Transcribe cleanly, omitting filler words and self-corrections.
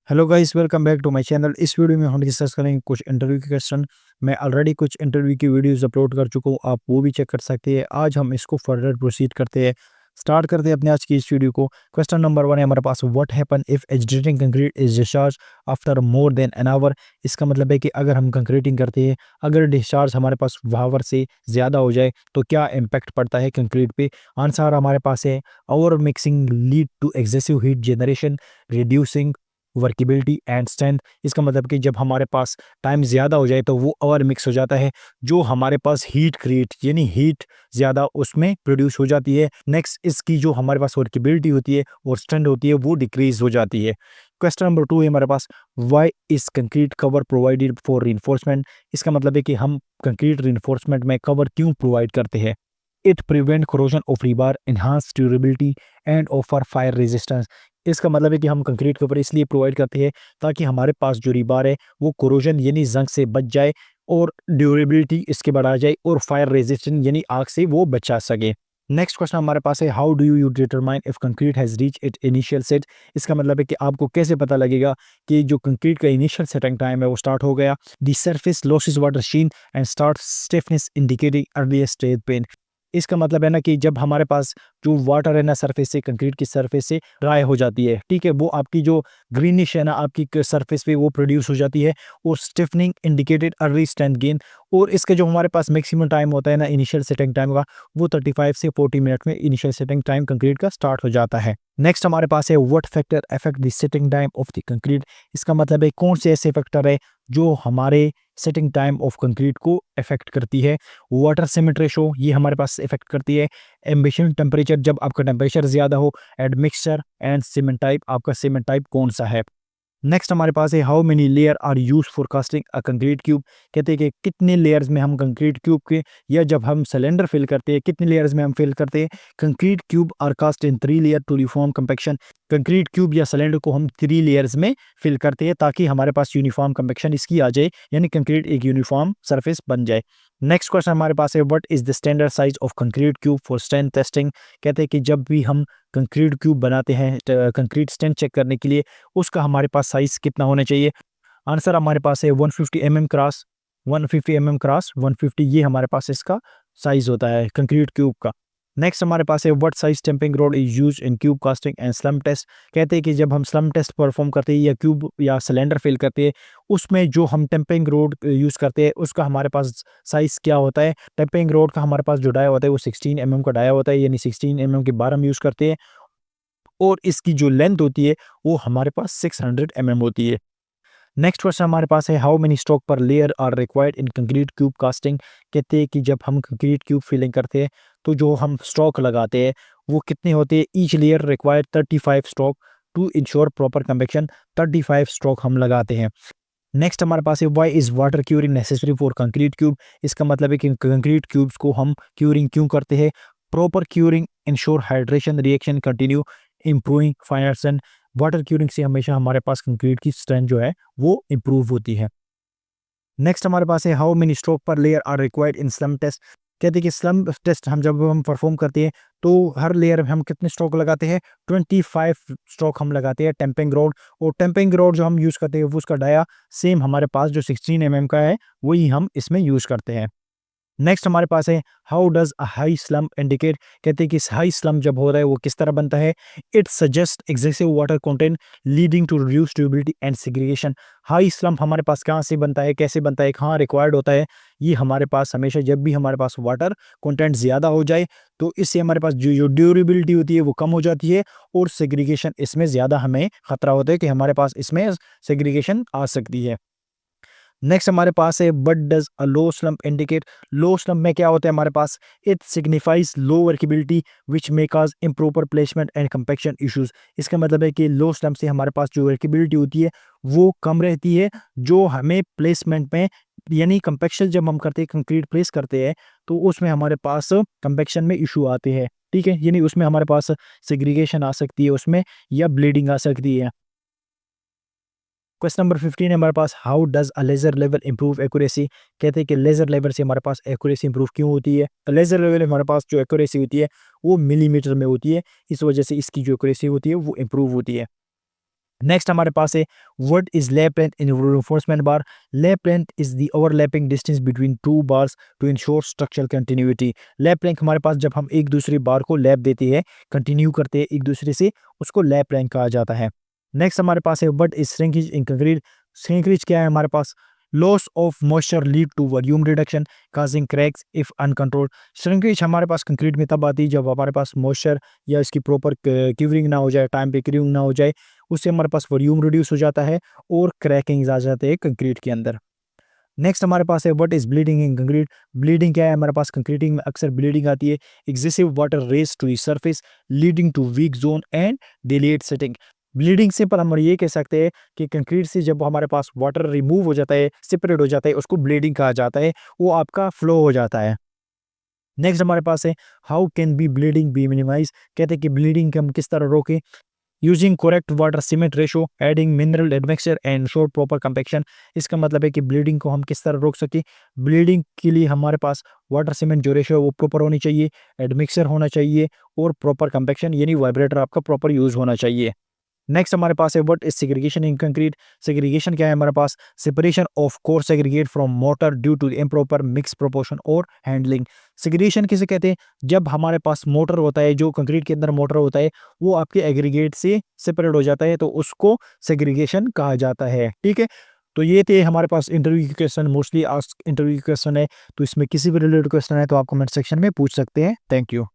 Hello guys, welcome back to my channel. इस video में हम डिस्कस करेंगे कुछ इंटरव्यू के क्वेश्चन। मैं ऑलरेडी कुछ इंटरव्यू की वीडियोस अपलोड कर चुका हूँ, आप वो भी चेक कर सकते हैं। आज हम इसको फर्दर प्रोसीड करते हैं, स्टार्ट करते हैं अपने आज की इस वीडियो को। क्वेश्चन नंबर 1 है हमारे पास, what happen if agitating concrete is discharge after more than an hour. इसका मतलब है कि अगर हम कंक्रीटिंग करते हैं, अगर डिस्चार्ज हमारे पास आवर से ज़्यादा हो जाए तो क्या इम्पैक्ट पड़ता है कंक्रीट पे। आंसर हमारे पास है, over mixing lead to excessive heat generation, reducing workability and strength. इसका मतलब कि जब हमारे पास टाइम ज़्यादा हो जाए तो वो ओवर मिक्स हो जाता है, जो हमारे पास हीट क्रिएट यानी हीट ज़्यादा उसमें प्रोड्यूस हो जाती है। नेक्स्ट, इसकी जो हमारे पास वर्केबिलिटी होती है और स्ट्रेंथ होती है वो डिक्रीज हो जाती है। क्वेश्चन नंबर 2 है हमारे पास, why is concrete cover provided for reinforcement. इसका मतलब है कि हम कंक्रीट रीइंफोर्समेंट में कवर क्यों प्रोवाइड करते हैं। It prevent corrosion of rebar, enhance durability and offer fire resistance. इसका मतलब है कि हम कंक्रीट कवर इसलिए प्रोवाइड करते हैं ताकि हमारे पास जो रिबार है वो कोरोजन यानी जंग से बच जाए और ड्यूरेबिलिटी इसके बढ़ा जाए और फायर रेजिस्टेंट यानी आग से वो बचा सके। नेक्स्ट क्वेश्चन हमारे पास है, how do you determine if concrete has reach it initial set. इसका मतलब है कि आपको कैसे पता लगेगा कि जो कंक्रीट का इनिशियल सेटिंग टाइम है वो स्टार्ट हो गया। The surface loses water sheen and start stiffness indicating earliest stage pen. इसका मतलब है ना कि जब हमारे पास जो वाटर है ना सरफेस से, कंक्रीट की सरफेस से ड्राई हो जाती है, ठीक है, वो आपकी जो ग्रीनिश है ना आपकी सरफेस पे वो प्रोड्यूस हो जाती है और stiffening indicated early strength gain. और इसका जो हमारे पास मैक्सिमम टाइम होता है ना इनिशियल सेटिंग टाइम का, वो 35 से 40 मिनट में इनिशियल सेटिंग टाइम कंक्रीट का स्टार्ट हो जाता है। नेक्स्ट हमारे पास है, what factor affect the setting time of the concrete. इसका मतलब है कौन से ऐसे फैक्टर है जो हमारे सेटिंग टाइम ऑफ कंक्रीट को अफेक्ट करती है। वाटर सीमेंट रेशो ये हमारे पास इफेक्ट करती है। एम्बिशन टेम्परेचर, जब आपका टेम्परेचर ज़्यादा हो। एडमिक्सचर एंड सीमेंट टाइप, आपका सीमेंट टाइप कौन सा है। नेक्स्ट हमारे पास है, how many layer are use for casting a concrete cube. कहते हैं कि कितने लेयर्स में हम कंक्रीट क्यूब के या जब हम सिलेंडर फिल करते हैं कितने लेयर्स में हम फिल करते हैं। Concrete cube are cast in 3 layer to reform compaction. Concrete cube या सिलेंडर को हम 3 लेयर्स में फिल करते हैं ताकि हमारे पास यूनिफॉर्म कंपेक्शन इसकी आ जाए, यानी कंक्रीट एक यूनिफॉर्म सरफेस बन जाए। नेक्स्ट क्वेश्चन हमारे पास है, what is the standard size of concrete cube for strength testing. कहते हैं कि जब भी हम कंक्रीट क्यूब बनाते हैं कंक्रीट स्ट्रेंथ चेक करने के लिए, उसका हमारे पास साइज कितना होना चाहिए। आंसर हमारे पास है 150 mm क्रॉस 150 mm क्रॉस 150, ये हमारे पास इसका साइज होता है कंक्रीट क्यूब का। नेक्स्ट हमारे पास है, what size stamping rod is use in cube casting and slump test. कहते हैं कि जब हम स्लम टेस्ट परफॉर्म करते हैं या क्यूब या सिलेंडर फिल करते हैं, उसमें जो हम टेम्पिंग रोड यूज़ करते हैं उसका हमारे पास साइज़ क्या होता है। टेम्पिंग रोड का हमारे पास जो डाया होता है वो 16 mm का डाया होता है, यानी 16 mm की बार हम यूज़ करते हैं और इसकी जो लेंथ होती है वो हमारे पास 600 mm होती है। नेक्स्ट क्वेश्चन हमारे पास है, how many stroke per layer are required in concrete cube casting. कहते हैं कि जब हम कंक्रीट क्यूब फिलिंग करते हैं तो जो हम स्ट्रोक लगाते हैं वो कितने होते हैं। Each layer required 35 stroke to ensure proper convection. 35 stroke हम लगाते हैं। नेक्स्ट हमारे पास है, why is water curing necessary for concrete cube. इसका मतलब है कि कंक्रीट क्यूब्स को हम क्यूरिंग क्यों करते हैं। Proper curing ensure hydration reaction continue improving fineness. Water curing से हमेशा हमारे पास कंक्रीट की स्ट्रेंथ जो है वो इम्प्रूव होती है। नेक्स्ट हमारे पास है, how many stroke per layer are required in slump test. कहते हैं कि स्लम टेस्ट हम जब हम परफॉर्म करते हैं तो हर लेयर में हम कितने स्ट्रोक लगाते हैं। 25 स्ट्रोक हम लगाते हैं टेम्पिंग रोड। और टेम्पिंग रोड जो हम यूज़ करते हैं वो उसका डाया सेम हमारे पास जो 16 mm का है वही हम इसमें यूज़ करते हैं। नेक्स्ट हमारे पास है, how does a high slump indicate. कहते हैं कि हाई स्लम्प जब हो रहा है वो किस तरह बनता है। It suggest excessive water content leading to reduce workability and segregation. High slump हमारे पास कहाँ से बनता है, कैसे बनता है, कहाँ रिक्वायर्ड होता है। ये हमारे पास हमेशा जब भी हमारे पास वाटर कंटेंट ज़्यादा हो जाए तो इससे हमारे पास जो ड्यूरेबिलिटी होती है वो कम हो जाती है और सेग्रीगेशन इसमें ज़्यादा हमें खतरा होता है कि हमारे पास इसमें सेग्रीगेशन आ सकती है। नेक्स्ट हमारे पास है, what does a low slump indicate. Low slump में क्या होता है हमारे पास। It signifies low workability which may cause improper placement and compaction issues. इसका मतलब है कि लो स्लंप से हमारे पास जो वर्केबिलिटी होती है वो कम रहती है, जो हमें प्लेसमेंट में यानी कंपैक्शन जब हम करते हैं कंक्रीट प्लेस करते हैं तो उसमें हमारे पास कंपैक्शन में इशू आते हैं, ठीक है, यानी उसमें हमारे पास सेग्रीगेशन आ सकती है उसमें या ब्लीडिंग आ सकती है। क्वेश्चन नंबर 15 है हमारे पास, how does a laser level improve accuracy. कहते हैं कि लेजर लेवल से हमारे पास एक्यूरेसी इंप्रूव क्यों होती है। लेजर लेवल हमारे पास जो एक्यूरेसी होती है वो मिलीमीटर में होती है, इस वजह से इसकी जो एक्यूरेसी होती है वो इंप्रूव होती है। नेक्स्ट हमारे पास है what is lap length in reinforcement bar. Lap length is the overlapping distance between two bars to ensure structural continuity. Lap length हमारे पास जब हम एक दूसरी बार को लैप देते हैं, कंटिन्यू करते हैं एक दूसरे से, उसको लैप लेंथ कहा जाता है। नेक्स्ट हमारे पास है what is shrinkage in concrete. Shrinkage क्या है हमारे पास? Loss of moisture lead to volume reduction causing cracks if uncontrolled. Shrinkage हमारे पास कंक्रीट में तब आती है जब हमारे पास मॉइस्चर या इसकी प्रॉपर क्यूरिंग ना हो जाए, टाइम पे क्यूरिंग ना हो जाए, उससे हमारे पास वॉल्यूम रिड्यूस हो जाता है और क्रैकिंग आ जाते हैं कंक्रीट के अंदर। नेक्स्ट हमारे पास है what is bleeding in concrete. Bleeding क्या है हमारे पास? कंक्रीटिंग में अक्सर ब्लीडिंग आती है। Excessive water rise to the surface leading to weak zone and delayed setting. Bleeding से पर हम ये कह सकते हैं कि कंक्रीट से जब हमारे पास वाटर रिमूव हो जाता है, सेपरेट हो जाता है, उसको ब्लीडिंग कहा जाता है, वो आपका फ्लो हो जाता है। नेक्स्ट हमारे पास है how can be bleeding be minimise. कहते हैं कि ब्लीडिंग को हम किस तरह रोकें? Using correct water cement ratio, adding mineral admixture and sure proper compaction. इसका मतलब है कि ब्लीडिंग को हम किस तरह रोक सकें? ब्लीडिंग के लिए हमारे पास वाटर सीमेंट जो रेशो है वो प्रॉपर होनी चाहिए, एडमिक्सचर होना चाहिए और प्रॉपर कंपेक्शन यानी वाइब्रेटर आपका प्रॉपर यूज होना चाहिए। नेक्स्ट हमारे पास है what is segregation in concrete. Segregation क्या है हमारे पास? Separation of coarse aggregate from mortar due to improper mix proportion और हैंडलिंग। सेग्रीगेशन किसे कहते हैं? जब हमारे पास मोटर होता है, जो कंक्रीट के अंदर मोटर होता है, वो आपके एग्रीगेट से सेपरेट हो जाता है, तो उसको सेग्रीगेशन कहा जाता है। ठीक है, तो ये थे हमारे पास इंटरव्यू के क्वेश्चन, मोस्टली आस्क्ड इंटरव्यू के क्वेश्चन है। तो इसमें किसी भी रिलेटेड क्वेश्चन है तो आप कमेंट सेक्शन में पूछ सकते हैं। Thank you.